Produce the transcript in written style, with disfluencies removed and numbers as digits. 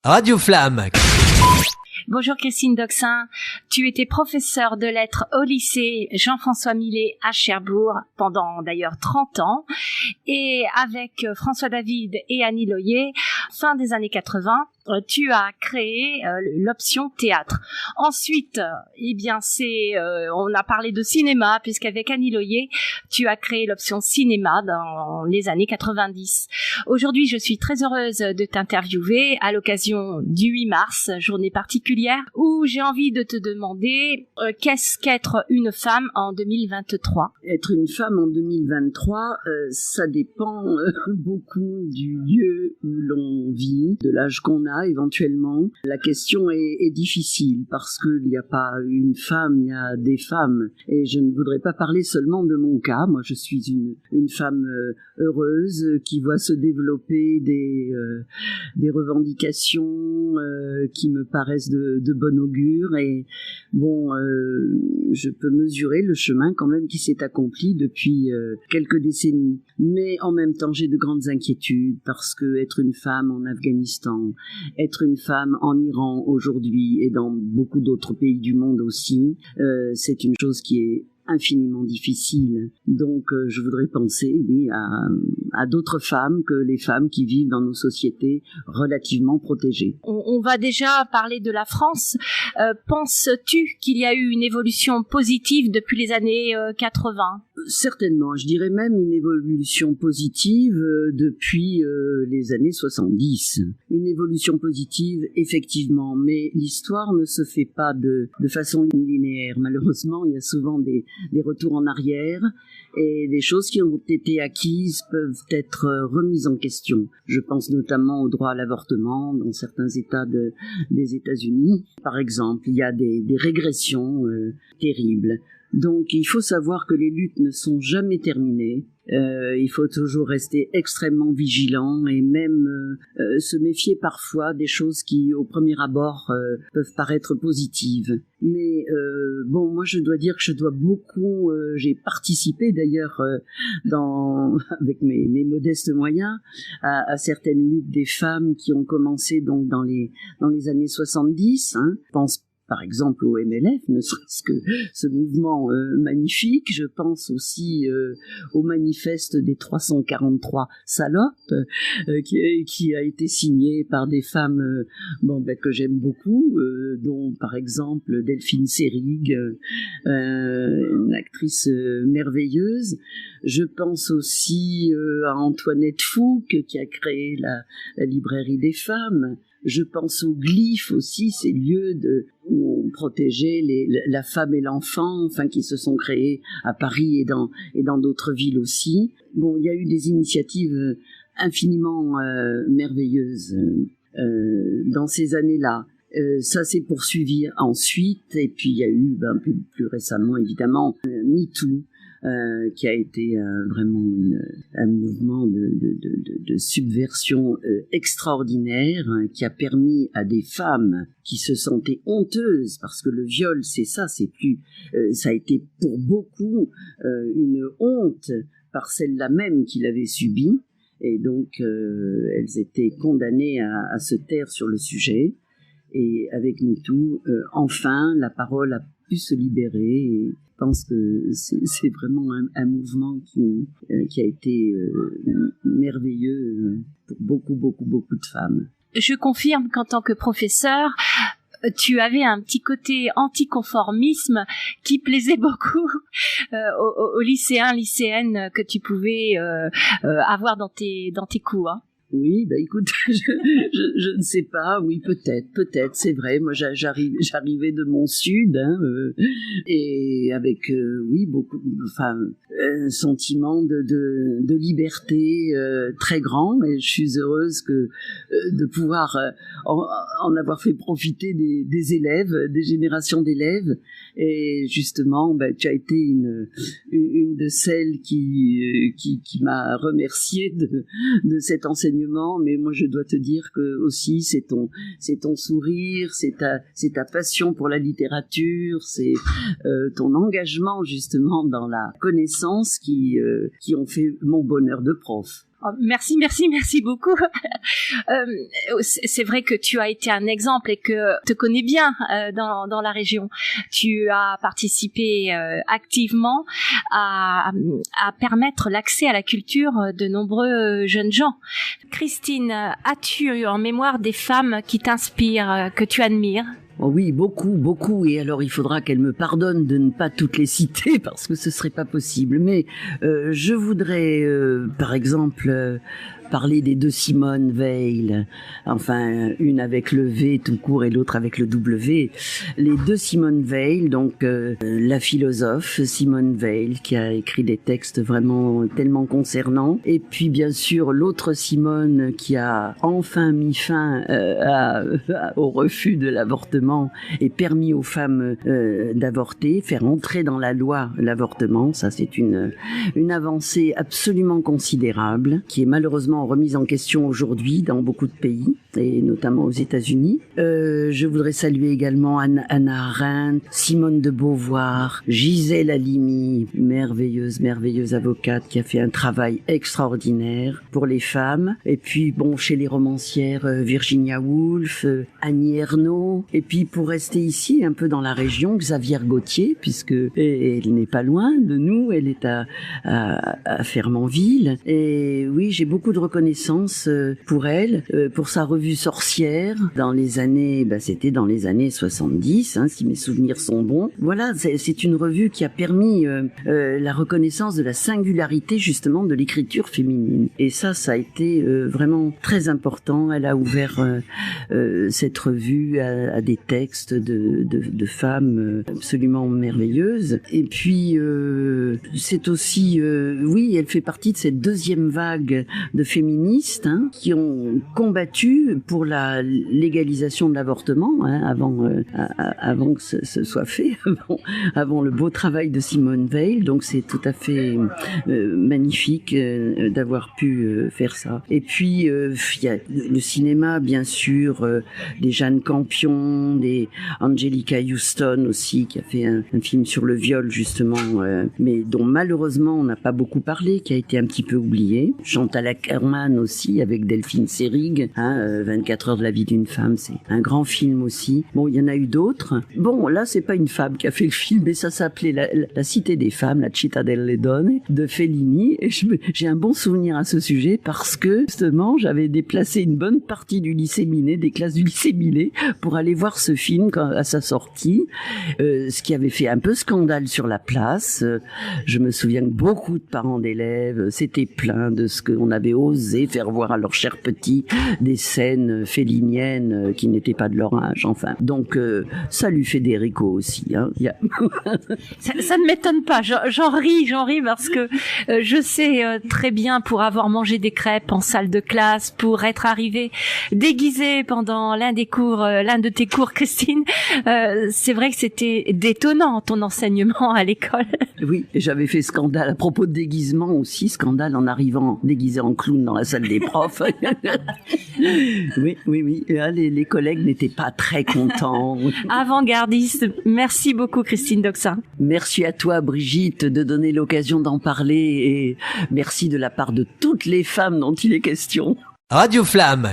Radio Flamme. Bonjour Christine Doxin, tu étais professeure de lettres au lycée Jean-François Millet à Cherbourg pendant d'ailleurs 30 ans et avec François David et Annie Loyer, fin des années 80, tu as créé l'option théâtre. Ensuite, on a parlé de cinéma puisqu'avec Annie Loyer, tu as créé l'option cinéma dans les années 90. Aujourd'hui, je suis très heureuse de t'interviewer à l'occasion du 8 mars, journée particulière où j'ai envie de te demander qu'est-ce qu'être une femme en 2023 ? Être une femme en 2023, ça dépend beaucoup du lieu où l'on vit, de l'âge qu'on a éventuellement. La question est difficile parce qu'il n'y a pas une femme, il y a des femmes. Et je ne voudrais pas parler seulement de mon cas. Moi, je suis une femme heureuse qui voit se développer des revendications qui me paraissent de bon augure. Et bon, je peux mesurer le chemin quand même qui s'est accompli depuis quelques décennies. Mais en même temps, j'ai de grandes inquiétudes parce que être une femme en Afghanistan, être une femme en Iran aujourd'hui et dans beaucoup d'autres pays du monde aussi, c'est une chose qui est infiniment difficile. Donc je voudrais penser, oui, à d'autres femmes que les femmes qui vivent dans nos sociétés relativement protégées. On va déjà parler de la France. Penses-tu qu'il y a eu une évolution positive depuis les années 80 ? Certainement, je dirais même une évolution positive depuis les années 70. Une évolution positive, effectivement, mais l'histoire ne se fait pas de façon linéaire. Malheureusement, il y a souvent des retours en arrière et des choses qui ont été acquises peuvent être remises en question. Je pense notamment au droit à l'avortement dans certains États des États-Unis. Par exemple, il y a des régressions terribles. Donc il faut savoir que les luttes ne sont jamais terminées. Il faut toujours rester extrêmement vigilant et même se méfier parfois des choses qui, au premier abord, peuvent paraître positives. Mais bon, moi je dois dire que je dois beaucoup, j'ai participé d'ailleurs avec mes modestes moyens à certaines luttes des femmes qui ont commencé donc dans les années 70. Je pense par exemple au MLF, ne serait-ce que ce mouvement magnifique. Je pense aussi au manifeste des 343 salopes qui a été signé par des femmes que j'aime beaucoup, dont par exemple Delphine Seyrig, une actrice merveilleuse. Je pense aussi à Antoinette Fouque qui a créé la librairie des femmes. Je pense aux glyphes aussi, ces lieux où on protégeait la femme et l'enfant, enfin qui se sont créés à Paris et dans d'autres villes aussi. Bon, il y a eu des initiatives infiniment merveilleuses dans ces années-là. Ça s'est poursuivi ensuite, et puis il y a eu plus récemment évidemment MeToo. Qui a été vraiment un mouvement de subversion extraordinaire, qui a permis à des femmes qui se sentaient honteuses, parce que le viol, c'est ça, c'est plus, ça a été pour beaucoup une honte par celles-là même qui l'avaient subi, et donc elles étaient condamnées à se taire sur le sujet. Et avec MeToo, enfin, la parole a pu se libérer. Et je pense que c'est vraiment un mouvement qui a été merveilleux pour beaucoup de femmes. Je confirme qu'en tant que professeur, tu avais un petit côté anticonformisme qui plaisait beaucoup aux lycéennes que tu pouvais avoir dans tes cours. Hein. Oui, écoute, je ne sais pas, oui, peut-être, c'est vrai, moi j'arrivais de mon sud, et avec, oui, beaucoup, un sentiment de liberté très grand, et je suis heureuse de pouvoir en avoir fait profiter des élèves, des générations d'élèves, et justement, tu as été une de celles qui m'a remerciée de cet enseignement. Mais moi je dois te dire que aussi c'est ton sourire, c'est ta passion pour la littérature, c'est ton engagement justement dans la connaissance qui ont fait mon bonheur de prof. Oh, merci beaucoup. C'est vrai que tu as été un exemple et que tu te connais bien dans la région. Tu as participé activement à permettre l'accès à la culture de nombreux jeunes gens. Christine, as-tu en mémoire des femmes qui t'inspirent, que tu admires ? Oh oui, beaucoup. Et alors, il faudra qu'elle me pardonne de ne pas toutes les citer parce que ce serait pas possible. Mais je voudrais, par exemple, parler des deux Simone Veil. Enfin, une avec le V tout court et l'autre avec le W. Les deux Simone Veil, donc la philosophe Simone Veil qui a écrit des textes vraiment tellement concernants. Et puis, bien sûr, l'autre Simone qui a enfin mis fin au refus de l'avortement et permis aux femmes d'avorter, faire entrer dans la loi l'avortement. Ça, c'est une avancée absolument considérable qui est malheureusement remise en question aujourd'hui dans beaucoup de pays et notamment aux États-Unis. Je voudrais saluer également Hannah Arendt, Simone de Beauvoir, Gisèle Halimi, merveilleuse avocate qui a fait un travail extraordinaire pour les femmes. Et puis bon, chez les romancières, Virginia Woolf, Annie Ernaux. Et puis pour rester ici, un peu dans la région, Xavier Gauthier, puisque elle n'est pas loin de nous, elle est à Fernandville. Et oui, j'ai beaucoup de reconnaissance pour elle, pour sa revue Sorcière dans les années, c'était dans les années 70, si mes souvenirs sont bons. Voilà, c'est une revue qui a permis la reconnaissance de la singularité justement de l'écriture féminine. Et ça a été vraiment très important. Elle a ouvert cette revue à des textes de femmes absolument merveilleuses. Et puis c'est aussi, oui, elle fait partie de cette deuxième vague de féministes qui ont combattu pour la légalisation de l'avortement avant que ce soit fait, avant le beau travail de Simone Veil. Donc c'est tout à fait magnifique d'avoir pu faire ça. Et puis il y a le cinéma, bien sûr, des Jeanne Campion, des Angelica Houston aussi, qui a fait un film sur le viol justement, mais dont malheureusement on n'a pas beaucoup parlé, qui a été un petit peu oublié. Chantal Akerman aussi, avec Delphine Seyrig, 24 heures de la vie d'une femme, c'est un grand film aussi. Bon, il y en a eu d'autres. Bon, là, c'est pas une femme qui a fait le film, mais ça s'appelait la Cité des femmes, la Città delle Donne, de Fellini, et j'ai un bon souvenir à ce sujet parce que, justement, j'avais déplacé une bonne partie du lycée Minet, des classes du lycée Minet, pour aller voir ce film à sa sortie, ce qui avait fait un peu scandale sur la place. Je me souviens que beaucoup de parents d'élèves s'étaient plaints de ce qu'on avait osé faire voir à leurs chers petits, des scènes felliniennes qui n'étaient pas de leur âge, enfin. Donc, salut Federico aussi. Ça ne m'étonne pas, j'en ris parce que je sais très bien, pour avoir mangé des crêpes en salle de classe, pour être arrivé déguisé pendant l'un de tes cours, Christine, c'est vrai que c'était détonnant ton enseignement à l'école. Oui, et j'avais fait scandale à propos de déguisement aussi, scandale en arrivant déguisé en clown dans la salle des profs. Oui. Et là, les collègues n'étaient pas très contents. Avant-gardiste. Merci beaucoup, Christine Doxin. Merci à toi, Brigitte, de donner l'occasion d'en parler, et merci de la part de toutes les femmes dont il est question. Radio Flamme.